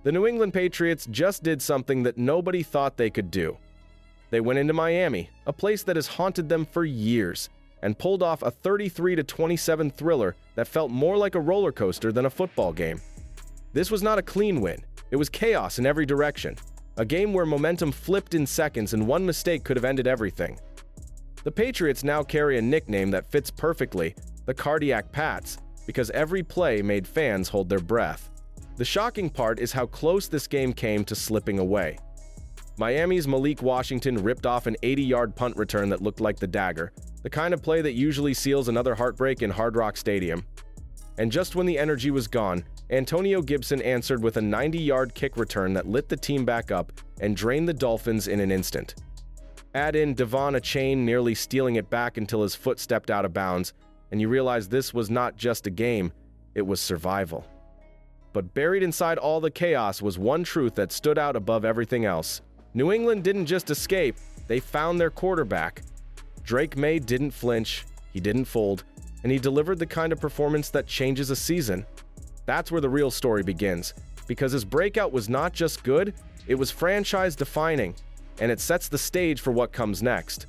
The New England Patriots just did something that nobody thought they could do. They went into Miami, a place that has haunted them for years, and pulled off a 33-27 thriller that felt more like a roller coaster than a football game. This was not a clean win. It was chaos in every direction. A game where momentum flipped in seconds and one mistake could have ended everything. The Patriots now carry a nickname that fits perfectly, the Cardiac Pats, because every play made fans hold their breath. The shocking part is how close this game came to slipping away. Miami's Malik Washington ripped off an 80-yard punt return that looked like the dagger, the kind of play that usually seals another heartbreak in Hard Rock Stadium. And just when the energy was gone, Antonio Gibson answered with a 90-yard kick return that lit the team back up and drained the Dolphins in an instant. Add in Devon Achane nearly stealing it back until his foot stepped out of bounds, and you realize this was not just a game, it was survival. But buried inside all the chaos was one truth that stood out above everything else. New England didn't just escape, they found their quarterback. Drake Maye didn't flinch, he didn't fold, and he delivered the kind of performance that changes a season. That's where the real story begins, because his breakout was not just good, it was franchise-defining, and it sets the stage for what comes next.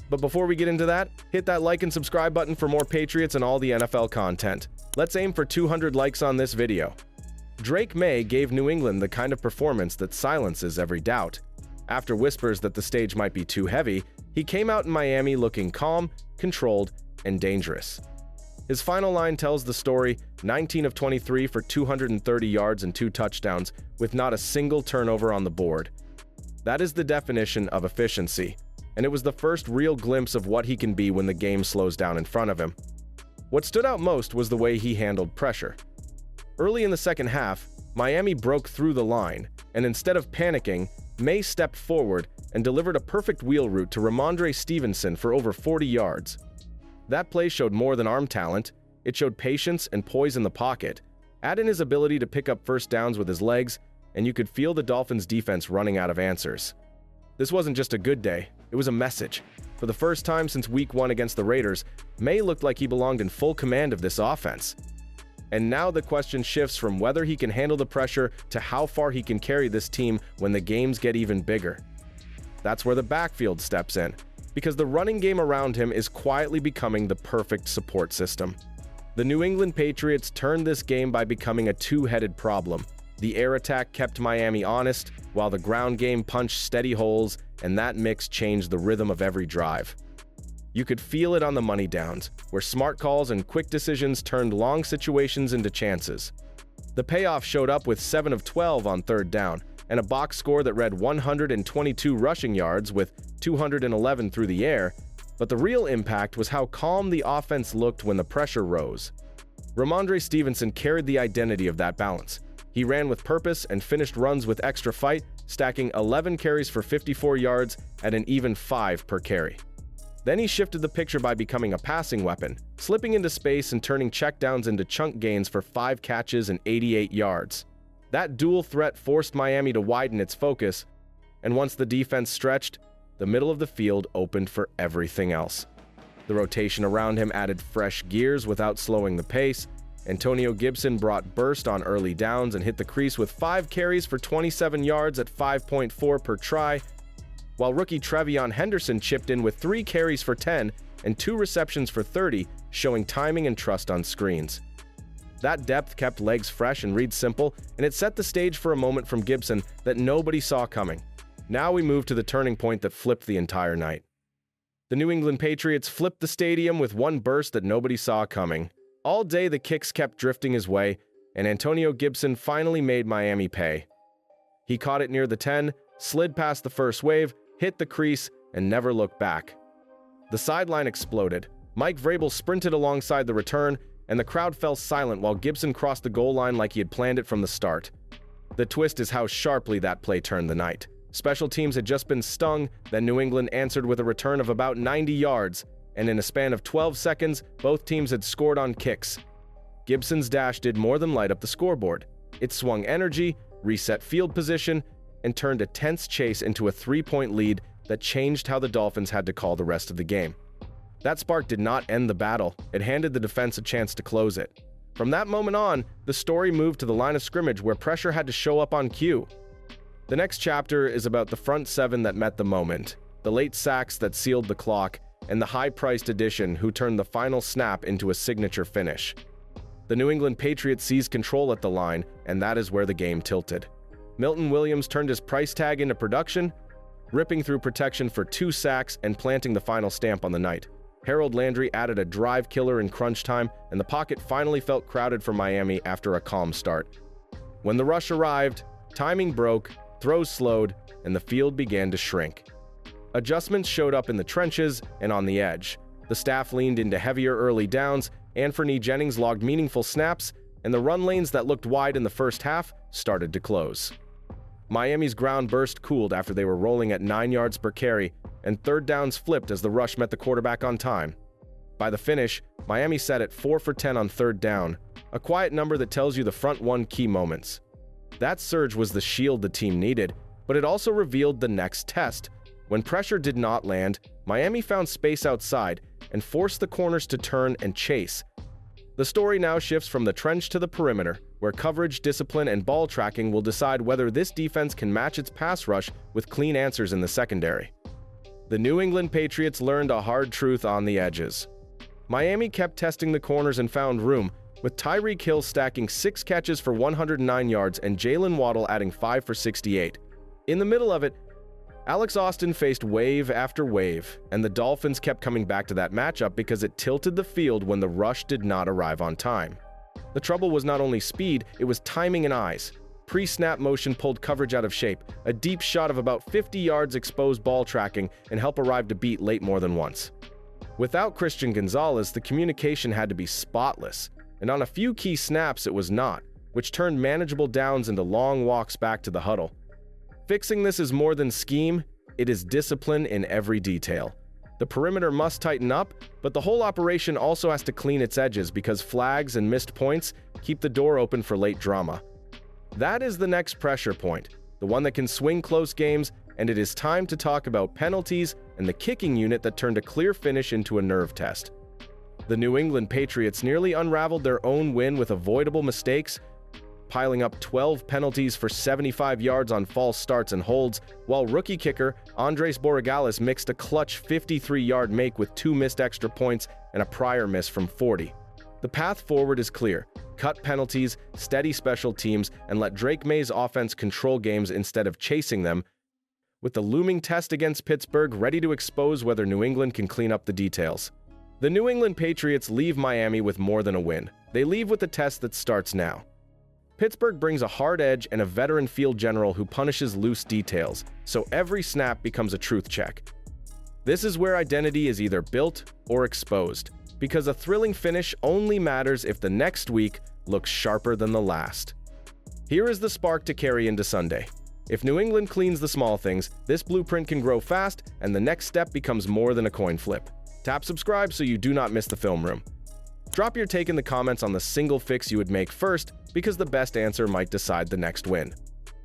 But before we get into that, hit that like and subscribe button for more Patriots and all the NFL content. Let's aim for 200 likes on this video. Drake Maye gave New England the kind of performance that silences every doubt. After whispers that the stage might be too heavy, he came out in Miami looking calm, controlled, and dangerous. His final line tells the story, 19 of 23 for 230 yards and 2 touchdowns, with not a single turnover on the board. That is the definition of efficiency, and it was the first real glimpse of what he can be when the game slows down in front of him. What stood out most was the way he handled pressure. Early in the second half, Miami broke through the line, and instead of panicking, Maye stepped forward and delivered a perfect wheel route to Ramondre Stevenson for over 40 yards. That play showed more than arm talent, it showed patience and poise in the pocket. Add in his ability to pick up first downs with his legs, and you could feel the Dolphins' defense running out of answers. This wasn't just a good day, it was a message. For the first time since Week 1 against the Raiders, Maye looked like he belonged in full command of this offense. And now the question shifts from whether he can handle the pressure to how far he can carry this team when the games get even bigger. That's where the backfield steps in, because the running game around him is quietly becoming the perfect support system. The New England Patriots turned this game by becoming a two-headed problem. The air attack kept Miami honest, while the ground game punched steady holes, and that mix changed the rhythm of every drive. You could feel it on the money downs, where smart calls and quick decisions turned long situations into chances. The payoff showed up with 7 of 12 on third down, and a box score that read 122 rushing yards with 211 through the air, but the real impact was how calm the offense looked when the pressure rose. Ramondre Stevenson carried the identity of that balance. He ran with purpose and finished runs with extra fight, stacking 11 carries for 54 yards at an even 5 per carry. Then he shifted the picture by becoming a passing weapon, slipping into space and turning checkdowns into chunk gains for 5 catches and 88 yards. That dual threat forced Miami to widen its focus, and once the defense stretched, the middle of the field opened for everything else. The rotation around him added fresh gears without slowing the pace. Antonio Gibson brought burst on early downs and hit the crease with 5 carries for 27 yards at 5.4 per try, while rookie Trevion Henderson chipped in with 3 carries for 10 and 2 receptions for 30, showing timing and trust on screens. That depth kept legs fresh and reads simple, and it set the stage for a moment from Gibson that nobody saw coming. Now we move to the turning point that flipped the entire night. The New England Patriots flipped the stadium with one burst that nobody saw coming. All day the kicks kept drifting his way, and Antonio Gibson finally made Miami pay. He caught it near the 10, slid past the first wave, hit the crease, and never looked back. The sideline exploded. Mike Vrabel sprinted alongside the return, and the crowd fell silent while Gibson crossed the goal line like he had planned it from the start. The twist is how sharply that play turned the night. Special teams had just been stung, then New England answered with a return of about 90 yards, and in a span of 12 seconds, both teams had scored on kicks. Gibson's dash did more than light up the scoreboard. It swung energy, reset field position, and turned a tense chase into a 3-point lead that changed how the Dolphins had to call the rest of the game. That spark did not end the battle, it handed the defense a chance to close it. From that moment on, the story moved to the line of scrimmage where pressure had to show up on cue. The next chapter is about the front seven that met the moment, the late sacks that sealed the clock, and the high-priced addition who turned the final snap into a signature finish. The New England Patriots seized control at the line, and that is where the game tilted. Milton Williams turned his price tag into production, ripping through protection for 2 sacks and planting the final stamp on the night. Harold Landry added a drive killer in crunch time, and the pocket finally felt crowded for Miami after a calm start. When the rush arrived, timing broke, throws slowed, and the field began to shrink. Adjustments showed up in the trenches and on the edge. The staff leaned into heavier early downs, Anfernee Jennings logged meaningful snaps, and the run lanes that looked wide in the first half started to close. Miami's ground burst cooled after they were rolling at 9 yards per carry, and third downs flipped as the rush met the quarterback on time. By the finish, Miami sat at 4 for 10 on third down, a quiet number that tells you the front won key moments. That surge was the shield the team needed, but it also revealed the next test. When pressure did not land, Miami found space outside and forced the corners to turn and chase. The story now shifts from the trench to the perimeter, where coverage, discipline, and ball tracking will decide whether this defense can match its pass rush with clean answers in the secondary. The New England Patriots learned a hard truth on the edges. Miami kept testing the corners and found room, with Tyreek Hill stacking 6 catches for 109 yards and Jalen Waddle adding 5 for 68. In the middle of it, Alex Austin faced wave after wave, and the Dolphins kept coming back to that matchup because it tilted the field when the rush did not arrive on time. The trouble was not only speed, it was timing and eyes. Pre-snap motion pulled coverage out of shape, a deep shot of about 50 yards exposed ball tracking, and help arrived to beat late more than once. Without Christian Gonzalez, the communication had to be spotless, and on a few key snaps it was not, which turned manageable downs into long walks back to the huddle. Fixing this is more than scheme, it is discipline in every detail. The perimeter must tighten up, but the whole operation also has to clean its edges because flags and missed points keep the door open for late drama. That is the next pressure point, the one that can swing close games, and it is time to talk about penalties and the kicking unit that turned a clear finish into a nerve test. The New England Patriots nearly unraveled their own win with avoidable mistakes, piling up 12 penalties for 75 yards on false starts and holds, while rookie kicker Andres Borregales mixed a clutch 53-yard make with 2 missed extra points and a prior miss from 40. The path forward is clear. Cut penalties, steady special teams, and let Drake Maye's offense control games instead of chasing them, with the looming test against Pittsburgh ready to expose whether New England can clean up the details. The New England Patriots leave Miami with more than a win. They leave with the test that starts now. Pittsburgh brings a hard edge and a veteran field general who punishes loose details, so every snap becomes a truth check. This is where identity is either built or exposed, because a thrilling finish only matters if the next week looks sharper than the last. Here is the spark to carry into Sunday. If New England cleans the small things, this blueprint can grow fast, and the next step becomes more than a coin flip. Tap subscribe so you do not miss the film room. Drop your take in the comments on the single fix you would make first, because the best answer might decide the next win.